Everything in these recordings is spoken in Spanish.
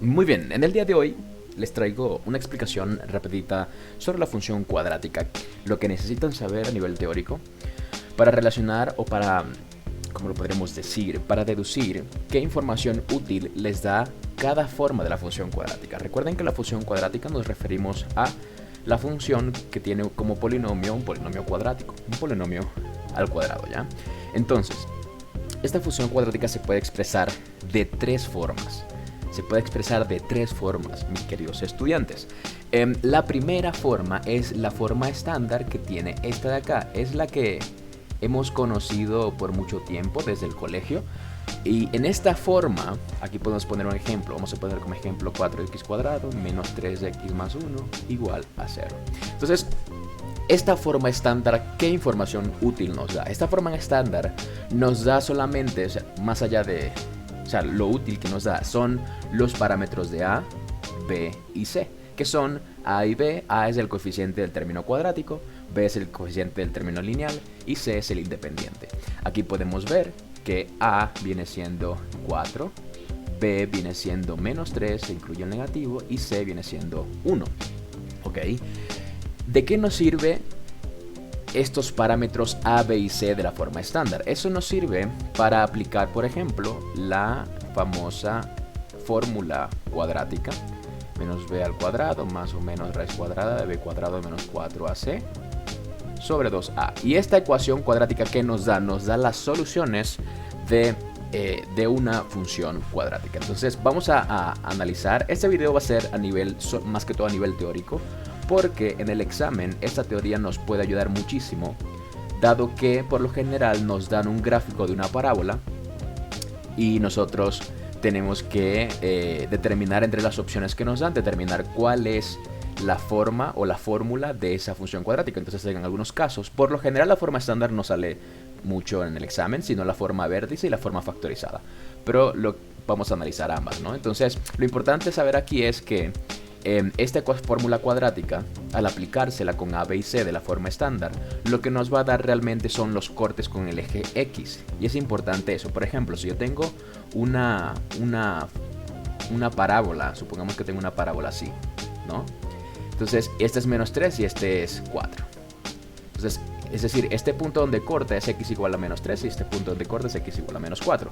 Muy bien, en el día de hoy les traigo una explicación rapidita sobre la función cuadrática, lo que necesitan saber a nivel teórico para relacionar o para, como lo podríamos decir, para deducir qué información útil les da cada forma de la función cuadrática. Recuerden que la función cuadrática nos referimos a la función que tiene como polinomio un polinomio cuadrático, un polinomio al cuadrado, ¿ya? Entonces, esta función cuadrática se puede expresar de tres formas. Mis queridos estudiantes. La primera forma es la forma estándar que tiene esta de acá. Es la que hemos conocido por mucho tiempo desde el colegio. Y en esta forma, aquí podemos poner un ejemplo. Vamos a poner como ejemplo 4x cuadrado menos 3x más 1 igual a 0. Entonces, esta forma estándar, ¿qué información útil nos da? Esta forma estándar nos da solamente, o sea, más allá de... O sea, lo útil que nos da son los parámetros de A, B y C, que son A y B. A es el coeficiente del término cuadrático, B es el coeficiente del término lineal y C es el independiente. Aquí podemos ver que A viene siendo 4, B viene siendo menos 3, se incluye el negativo, y C viene siendo 1. ¿Ok? ¿De qué nos sirve estos parámetros A, B y C de la forma estándar? Eso nos sirve para aplicar, por ejemplo, la famosa fórmula cuadrática. Menos B al cuadrado más o menos raíz cuadrada de B cuadrado menos 4AC sobre 2A. Y esta ecuación cuadrática que nos da las soluciones de una función cuadrática. Entonces vamos a analizar. Este video va a ser a nivel, más que todo a nivel teórico, porque en el examen esta teoría nos puede ayudar muchísimo, dado que por lo general nos dan un gráfico de una parábola y nosotros tenemos que determinar entre las opciones que nos dan, determinar cuál es la forma o la fórmula de esa función cuadrática. Entonces, en algunos casos, por lo general la forma estándar no sale mucho en el examen, sino la forma vértice y la forma factorizada, pero vamos a analizar ambas, ¿no? Entonces, lo importante saber aquí es que esta fórmula cuadrática, al aplicársela con A, B y C de la forma estándar, lo que nos va a dar realmente son los cortes con el eje X. Y es importante eso. Por ejemplo, si yo tengo una parábola, supongamos que tengo una parábola así, ¿no? Entonces, este es menos 3 y este es 4. Entonces, es decir, este punto donde corta es x igual a menos 3 y este punto donde corta es x igual a menos 4,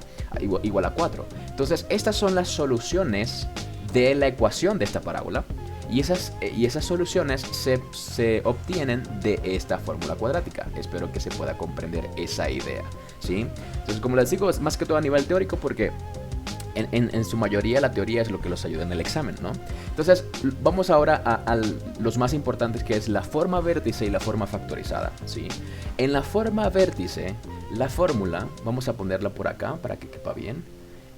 igual a 4. Entonces, estas son las soluciones de la ecuación de esta parábola, y esas soluciones se obtienen de esta fórmula cuadrática. Espero que se pueda comprender esa idea, ¿sí? Entonces, como les digo, es más que todo a nivel teórico, porque en su mayoría la teoría es lo que los ayuda en el examen, ¿no? Entonces, vamos ahora a los más importantes, que es la forma vértice y la forma factorizada, ¿sí? En la forma vértice, la fórmula, vamos a ponerla por acá para que quepa bien,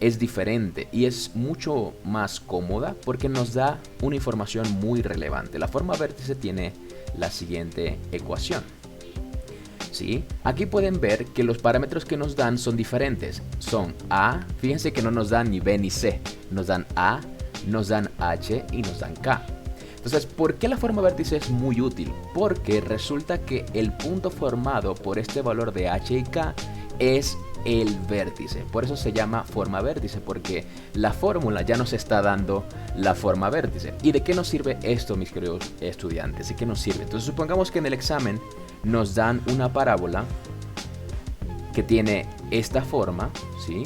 es diferente y es mucho más cómoda porque nos da una información muy relevante. La forma vértice tiene la siguiente ecuación, ¿sí? Aquí pueden ver que los parámetros que nos dan son diferentes. Son A, fíjense que no nos dan ni B ni C, nos dan A, nos dan H y nos dan K. Entonces, ¿por qué la forma vértice es muy útil? Porque resulta que el punto formado por este valor de H y K es el vértice. Por eso se llama forma vértice, porque la fórmula ya nos está dando la forma vértice. ¿Y de qué nos sirve esto, mis queridos estudiantes? ¿De qué nos sirve? Entonces, supongamos que en el examen nos dan una parábola que tiene esta forma, ¿sí?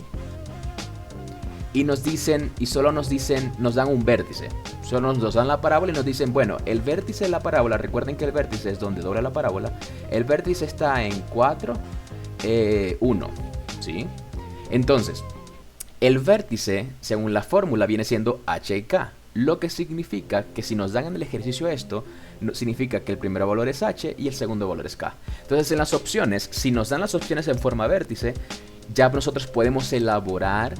Y nos dicen, y solo nos dan un vértice. Solo nos dan la parábola y nos dicen, bueno, el vértice de la parábola, recuerden que el vértice es donde dobla la parábola, el vértice está en 4, 1, ¿sí? Entonces, el vértice, según la fórmula, viene siendo H y K, lo que significa que si nos dan en el ejercicio esto, significa que el primer valor es H y el segundo valor es K. Entonces, en las opciones, si nos dan las opciones en forma vértice, ya nosotros podemos elaborar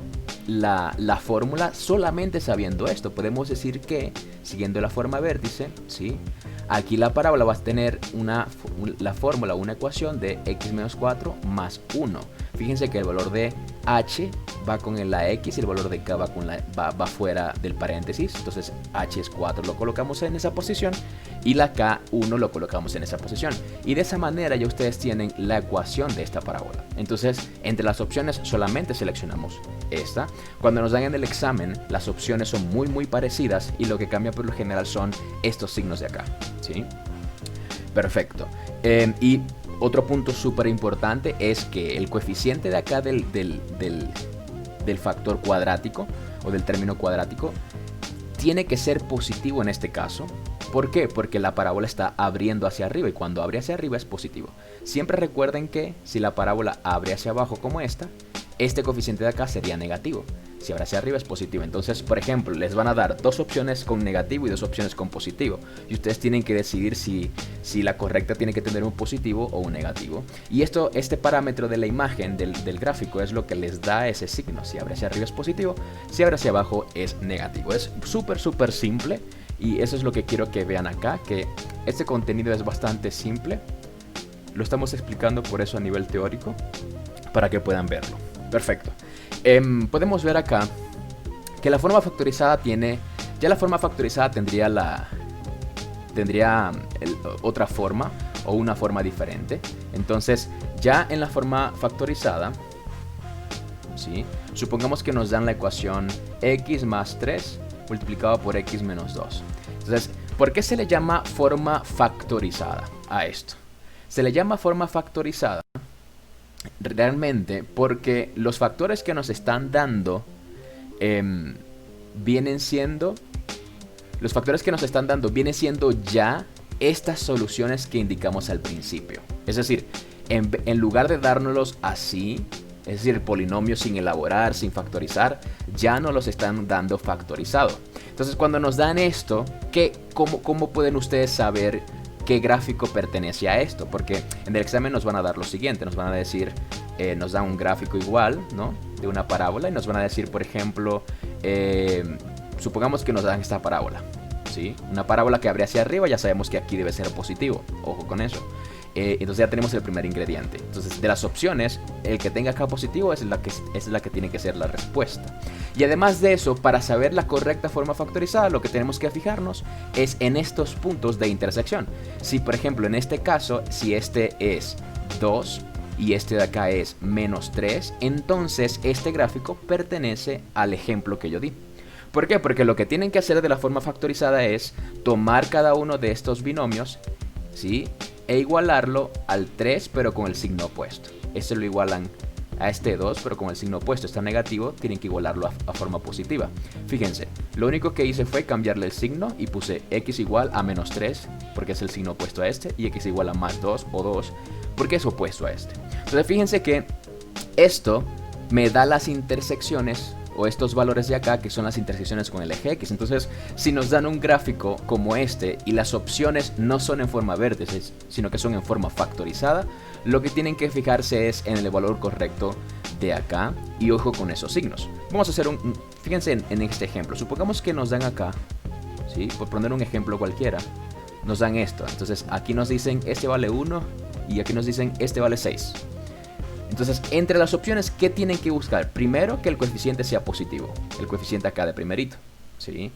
la fórmula solamente sabiendo esto. Podemos decir que, siguiendo la forma vértice, ¿sí? Aquí la parábola va a tener la fórmula, una ecuación de x menos 4 más 1. Fíjense que el valor de h va con la X y el valor de K va fuera del paréntesis. Entonces H es 4, lo colocamos en esa posición y la K1 lo colocamos en esa posición. Y de esa manera ya ustedes tienen la ecuación de esta parábola. Entonces entre las opciones solamente seleccionamos esta. Cuando nos dan en el examen las opciones son muy parecidas y lo que cambia por lo general son estos signos de acá, ¿sí? Perfecto. Y otro punto súper importante es que el coeficiente de acá del factor cuadrático o del término cuadrático tiene que ser positivo en este caso. ¿Por qué? Porque la parábola está abriendo hacia arriba y cuando abre hacia arriba es positivo. Siempre recuerden que si la parábola abre hacia abajo como esta, este coeficiente de acá sería negativo. Si abre hacia arriba es positivo. Entonces, por ejemplo, les van a dar dos opciones con negativo y dos opciones con positivo. Y ustedes tienen que decidir si la correcta tiene que tener un positivo o un negativo. Y este parámetro de la imagen del gráfico es lo que les da ese signo. Si abre hacia arriba es positivo, si abre hacia abajo es negativo. Es súper simple. Y eso es lo que quiero que vean acá, que este contenido es bastante simple. Lo estamos explicando por eso a nivel teórico, para que puedan verlo. Perfecto. Podemos ver acá que la forma factorizada tiene... Ya la forma factorizada tendría otra forma o una forma diferente. Entonces, ya en la forma factorizada, ¿sí? Supongamos que nos dan la ecuación x más 3 multiplicado por x menos 2. Entonces, ¿por qué se le llama forma factorizada a esto? Se le llama forma factorizada realmente porque los factores que nos están dando vienen siendo ya estas soluciones que indicamos al principio. Es decir, en lugar de dárnoslos así, es decir, el polinomio sin elaborar, sin factorizar, ya nos los están dando factorizado. Entonces, cuando nos dan esto, ¿cómo pueden ustedes saber qué gráfico pertenece a esto? Porque en el examen nos van a dar lo siguiente, nos van a decir, nos dan un gráfico igual, ¿no? De una parábola y nos van a decir, por ejemplo, supongamos que nos dan esta parábola, ¿sí? Una parábola que abre hacia arriba, ya sabemos que aquí debe ser positivo, ojo con eso. Entonces ya tenemos el primer ingrediente. Entonces de las opciones, el que tenga acá positivo es la que tiene que ser la respuesta. Y además de eso, para saber la correcta forma factorizada, lo que tenemos que fijarnos es en estos puntos de intersección. Si por ejemplo en este caso, si este es 2 y este de acá es menos 3, entonces este gráfico pertenece al ejemplo que yo di. ¿Por qué? Porque lo que tienen que hacer de la forma factorizada es tomar cada uno de estos binomios, ¿sí? E igualarlo al 3 pero con el signo opuesto. Este lo igualan a este 2 pero con el signo opuesto. Está negativo, tienen que igualarlo a forma positiva. Fíjense, lo único que hice fue cambiarle el signo y puse x igual a menos 3 porque es el signo opuesto a este, y x igual a más 2 o 2 porque es opuesto a este. Entonces fíjense que esto me da las intersecciones o estos valores de acá, que son las intersecciones con el eje X. Entonces, si nos dan un gráfico como este y las opciones no son en forma vértices, sino que son en forma factorizada, lo que tienen que fijarse es en el valor correcto de acá y ojo con esos signos. Vamos a hacer fíjense en este ejemplo. Supongamos que nos dan acá, ¿sí? Por poner un ejemplo cualquiera, nos dan esto. Entonces, aquí nos dicen este vale 1 y aquí nos dicen este vale 6. Entonces, entre las opciones, ¿qué tienen que buscar? Primero, que el coeficiente sea positivo. El coeficiente acá de primerito, ¿sí?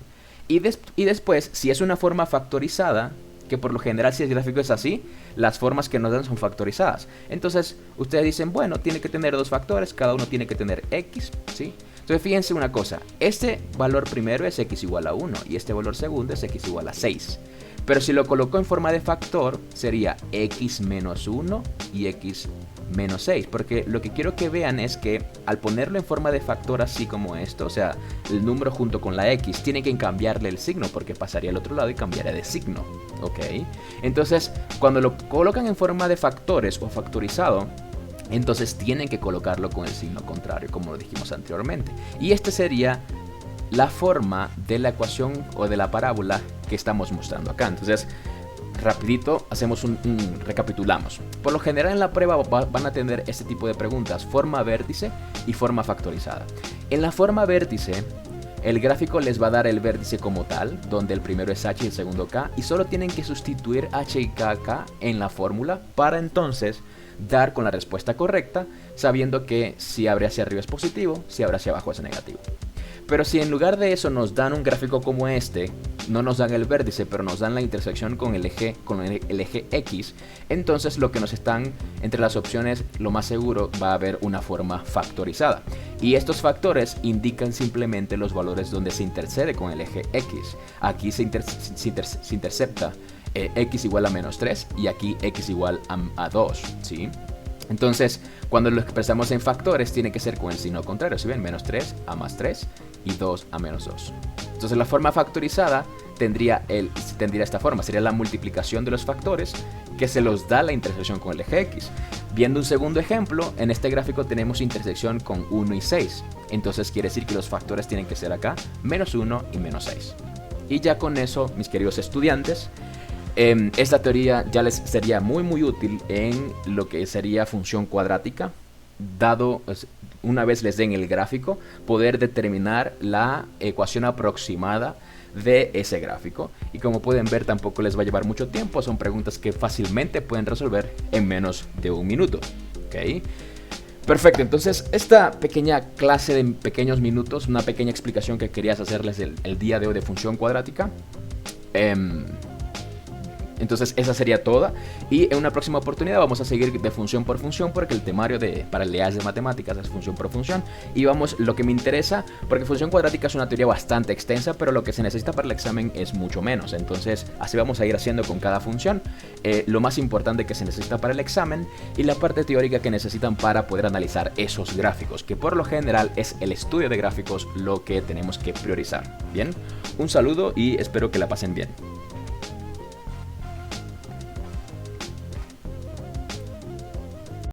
Y después, si es una forma factorizada, que por lo general si el gráfico es así, las formas que nos dan son factorizadas. Entonces, ustedes dicen, bueno, tiene que tener dos factores, cada uno tiene que tener x, ¿sí? Entonces, fíjense una cosa. Este valor primero es x igual a 1 y este valor segundo es x igual a 6. Pero si lo coloco en forma de factor, sería x menos 1 y x menos 6. Porque lo que quiero que vean es que al ponerlo en forma de factor así como esto, o sea, el número junto con la x, tiene que cambiarle el signo porque pasaría al otro lado y cambiaría de signo. ¿Ok? Entonces, cuando lo colocan en forma de factores o factorizado, entonces tienen que colocarlo con el signo contrario, como lo dijimos anteriormente. Y este sería la forma de la ecuación o de la parábola que estamos mostrando acá. Entonces, rapidito hacemos recapitulamos. Por lo general en la prueba van a tener este tipo de preguntas: forma vértice y forma factorizada. En la forma vértice, el gráfico les va a dar el vértice como tal, donde el primero es h y el segundo k, y solo tienen que sustituir h y k acá en la fórmula para entonces dar con la respuesta correcta, sabiendo que si abre hacia arriba es positivo, si abre hacia abajo es negativo. Pero si en lugar de eso nos dan un gráfico como este, no nos dan el vértice, pero nos dan la intersección con el eje X, entonces lo que nos están entre las opciones, lo más seguro va a haber una forma factorizada. Y estos factores indican simplemente los valores donde se intercede con el eje X. Aquí se intercepta X igual a menos 3 y aquí X igual a 2, ¿sí? Entonces, cuando lo expresamos en factores, tiene que ser con el signo contrario. Si ven, menos 3 a más 3 y 2 a menos 2. Entonces, la forma factorizada tendría esta forma. Sería la multiplicación de los factores que se los da la intersección con el eje X. Viendo un segundo ejemplo, en este gráfico tenemos intersección con 1 y 6. Entonces, quiere decir que los factores tienen que ser acá menos 1 y menos 6. Y ya con eso, mis queridos estudiantes, esta teoría ya les sería muy útil en lo que sería función cuadrática, dado una vez les den el gráfico, poder determinar la ecuación aproximada de ese gráfico. Y como pueden ver, tampoco les va a llevar mucho tiempo, son preguntas que fácilmente pueden resolver en menos de un minuto. ¿Okay? Perfecto, entonces esta pequeña clase de pequeños minutos, una pequeña explicación que querías hacerles el día de hoy de función cuadrática. Entonces esa sería toda, y en una próxima oportunidad vamos a seguir de función por función, porque el temario para el EAS de matemáticas es función por función, y vamos lo que me interesa, porque función cuadrática es una teoría bastante extensa, pero lo que se necesita para el examen es mucho menos. Entonces así vamos a ir haciendo con cada función, lo más importante que se necesita para el examen y la parte teórica que necesitan para poder analizar esos gráficos, que por lo general es el estudio de gráficos lo que tenemos que priorizar. Bien, un saludo y espero que la pasen bien.